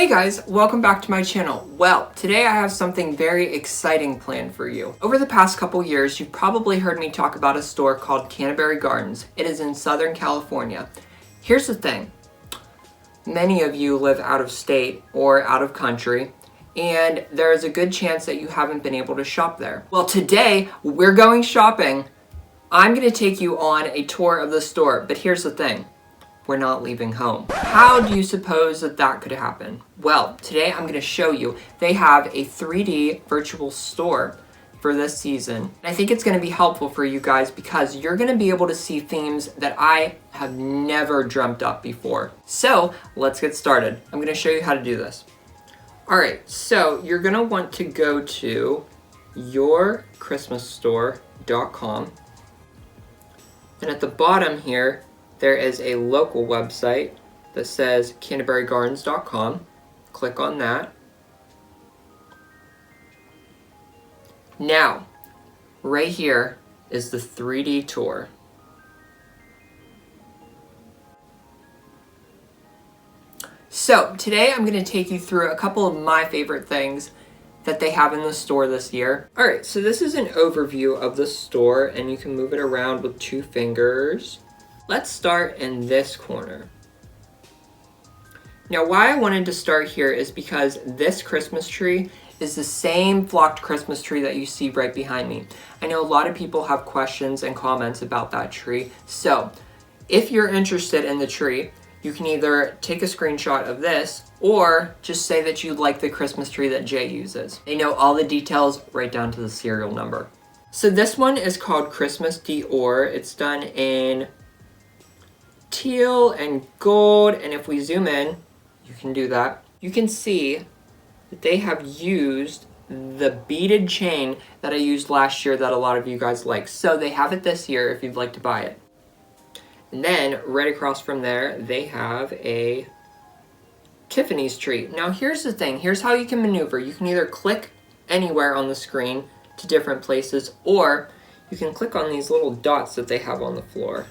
guys, welcome back to my channel. Well, today I have something very exciting planned for you. Over the past couple years, you've probably heard me talk about a store called Canterbury Gardens. It is in Southern California. Here's the thing. Many of you live out of state or out of country, and there is a good chance that you haven't been able to shop there. Well, today we're going shopping. I'm going to take you on a tour of the store, but here's the thing. We're not leaving home. How do you suppose that could happen? Well, today I'm going to show you. They have a 3D virtual store for this season. I think it's going to be helpful for you guys because you're going to be able to see themes that I have never dreamt up before. So let's get started. I'm going to show you how to do this. All right, so you're going to want to go to yourchristmasstore.com. And at the bottom here, there is a local website that says canterburygardens.com. Click on that. Now, right here is the 3D tour. So, today I'm going to take you through a couple of my favorite things that they have in the store this year. Alright, so this is an overview of the store, and you can move it around with 2 fingers. Let's start in this corner. Now, why I wanted to start here is because this Christmas tree is the same flocked Christmas tree that you see right behind me. I know a lot of people have questions and comments about that tree. So, if you're interested in the tree, you can either take a screenshot of this or just say that you like the Christmas tree that Jay uses. They know all the details right down to the serial number. So this one is called Christmas Dior. It's done in teal and gold, and if we zoom in, you can do that. You can see that they have used the beaded chain that I used last year that a lot of you guys like. So they have it this year if you'd like to buy it. And then right across from there, they have a Tiffany's tree. Now here's the thing. Here's how you can maneuver. You can either click anywhere on the screen to different places, or you can click on these little dots that they have on the floor.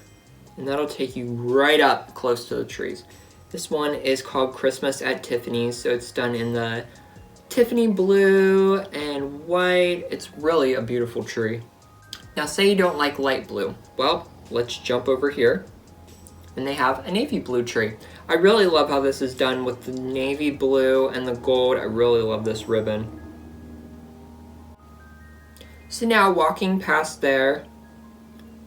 And that'll take you right up close to the trees. This one is called Christmas at Tiffany's, so it's done in the Tiffany blue and white. It's really a beautiful tree. Now say you don't like light blue. Well, let's jump over here. And they have a navy blue tree. I really love how this is done with the navy blue and the gold. I really love this ribbon. So now walking past there,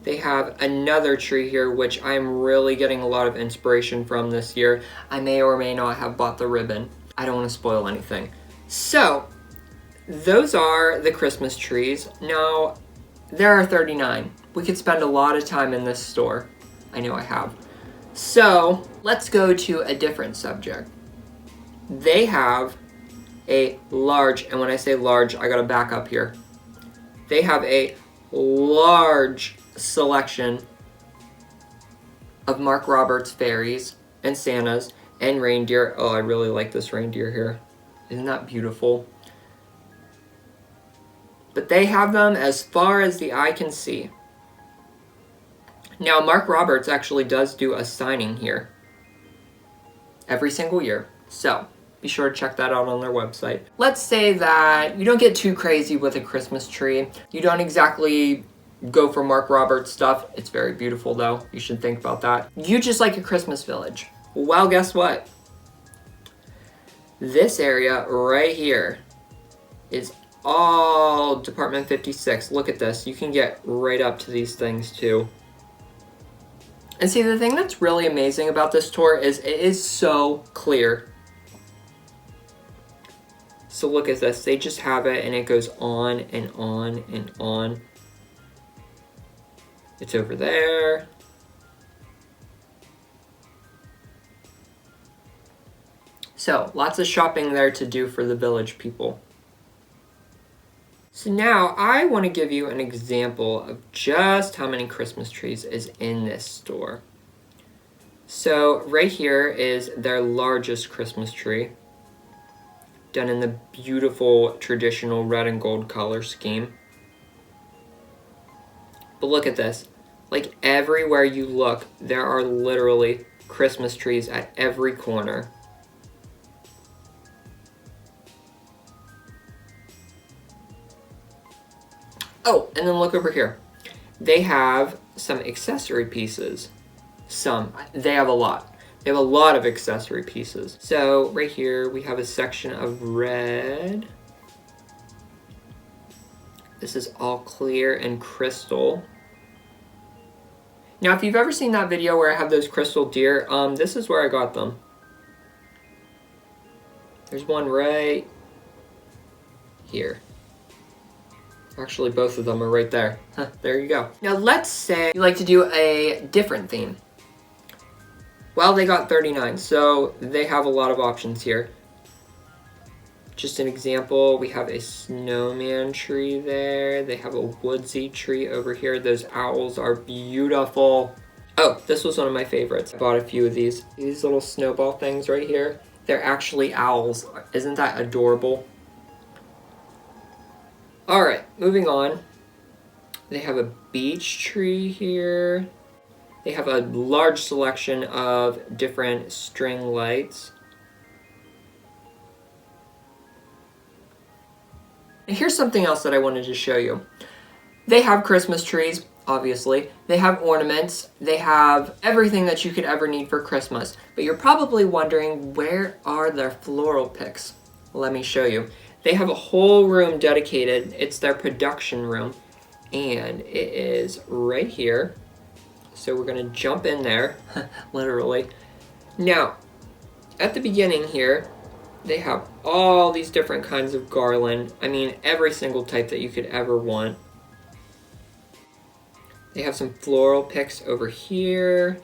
they have another tree here, which I'm really getting a lot of inspiration from this year. I may or may not have bought the ribbon. I don't want to spoil anything. So, those are the Christmas trees. Now, there are 39. We could spend a lot of time in this store. I know I have. So, let's go to a different subject. They have a large, and when I say large, I gotta back up here. They have a large selection of Mark Roberts fairies and Santas and reindeer. Oh, I really like this reindeer here. Isn't that beautiful? But they have them as far as the eye can see. Now, Mark Roberts actually does do a signing here every single year. So, be sure to check that out on their website. Let's say that you don't get too crazy with a Christmas tree. You don't exactly go for Mark Roberts stuff. It's very beautiful though. You should think about that. You just like a Christmas village. Well, guess what? This area right here is all Department 56. Look at this. You can get right up to these things too. And see, the thing that's really amazing about this tour is it is so clear. So look at this. They just have it and it goes on and on and on. It's over there. So, lots of shopping there to do for the village people. So now, I want to give you an example of just how many Christmas trees is in this store. So, right here is their largest Christmas tree, done in the beautiful traditional red and gold color scheme. But look at this. Like everywhere you look, there are literally Christmas trees at every corner. And then look over here. They have some accessory pieces. They have a lot. They have a lot of accessory pieces. So right here we have a section of red. This is all clear and crystal. Now if you've ever seen that video where I have those crystal deer, this is where I got them. There's one right here. Actually, both of them are right there. There you go. Now let's say you like to do a different theme. Well, they got 39, so they have a lot of options here. Just an example, we have a snowman tree there. They have a woodsy tree over here. Those owls are beautiful. Oh, this was one of my favorites. I bought a few of these. These little snowball things right here. They're actually owls. Isn't that adorable? All right, moving on. They have a beech tree here. They have a large selection of different string lights. And here's something else that I wanted to show you. They have Christmas trees, obviously. They have ornaments. They have everything that you could ever need for Christmas. But you're probably wondering, where are their floral picks? Let me show you. They have a whole room dedicated. It's their production room. And it is right here. So we're gonna jump in there, literally. Now, at the beginning here, they have all these different kinds of garland. I mean, every single type that you could ever want. They have some floral picks over here.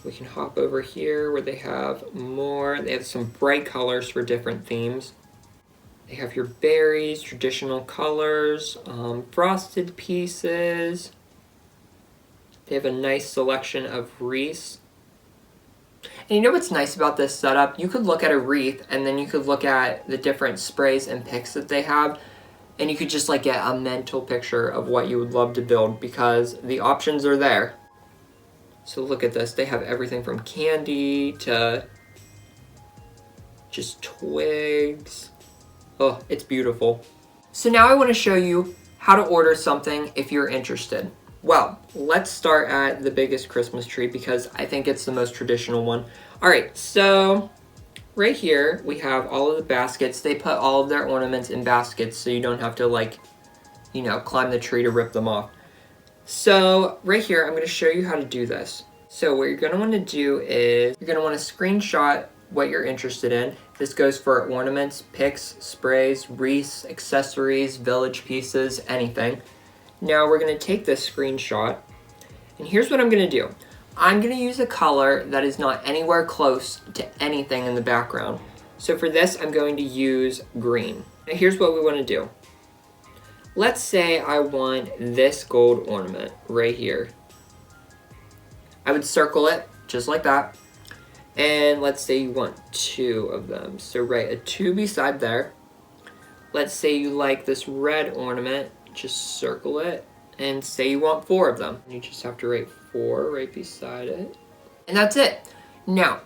We can hop over here where they have more. They have some bright colors for different themes. They have your berries, traditional colors, frosted pieces. They have a nice selection of wreaths. And you know what's nice about this setup? You could look at a wreath and then you could look at the different sprays and picks that they have, and you could just like get a mental picture of what you would love to build because the options are there. So look at this. They have everything from candy to just twigs. Oh, it's beautiful. So now I want to show you how to order something if you're interested. Well, let's start at the biggest Christmas tree because I think it's the most traditional one. All right, so right here we have all of the baskets. They put all of their ornaments in baskets so you don't have to climb the tree to rip them off. So right here, I'm going to show you how to do this. So what you're going to want to do is you're going to want to screenshot what you're interested in. This goes for ornaments, picks, sprays, wreaths, accessories, village pieces, anything. Now we're going to take this screenshot, and here's what I'm going to do. I'm going to use a color that is not anywhere close to anything in the background. So for this, I'm going to use green. Now here's what we want to do. Let's say I want this gold ornament right here. I would circle it just like that. And let's say you want 2 of them. So write a 2 beside there. Let's say you like this red ornament. Just circle it and say you want 4 of them. You just have to write 4 right beside it. And that's it. Now,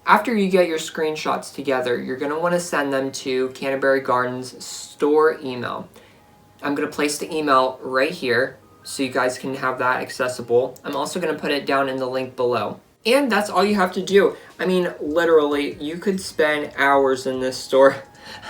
after you get your screenshots together, you're going to want to send them to Canterbury Gardens store email. I'm going to place the email right here so you guys can have that accessible. I'm also going to put it down in the link below. And that's all you have to do. I mean, literally, you could spend hours in this store.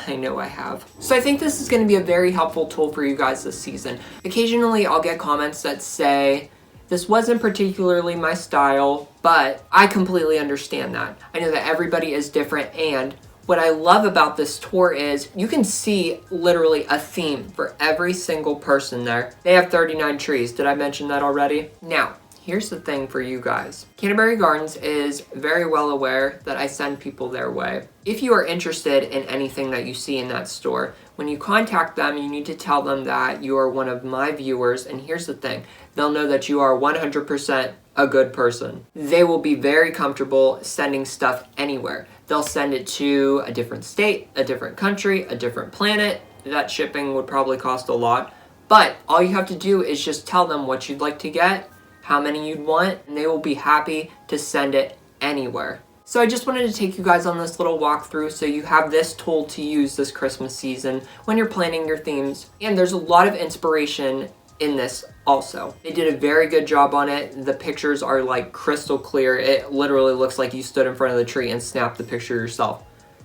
I know I have. So I think this is going to be a very helpful tool for you guys this season. Occasionally, I'll get comments that say, this wasn't particularly my style, but I completely understand that. I know that everybody is different, and what I love about this tour is you can see literally a theme for every single person there. They have 39 trees. Did I mention that already? Now, here's the thing for you guys. Canterbury Gardens is very well aware that I send people their way. If you are interested in anything that you see in that store, when you contact them, you need to tell them that you are one of my viewers, and here's the thing. They'll know that you are 100% a good person. They will be very comfortable sending stuff anywhere. They'll send it to a different state, a different country, a different planet. That shipping would probably cost a lot, but all you have to do is just tell them what you'd like to get, how many you'd want, and they will be happy to send it anywhere. So I just wanted to take you guys on this little walkthrough so you have this tool to use this Christmas season when you're planning your themes. And there's a lot of inspiration in this also. They did a very good job on it. The pictures are like crystal clear. It literally looks like you stood in front of the tree and snapped the picture yourself.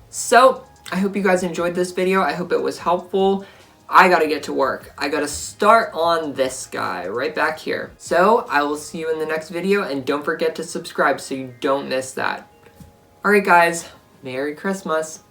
So I hope you guys enjoyed this video. I hope it was helpful. I gotta get to work. I gotta start on this guy right back here. So I will see you in the next video, and don't forget to subscribe so you don't miss that. Alright guys, Merry Christmas.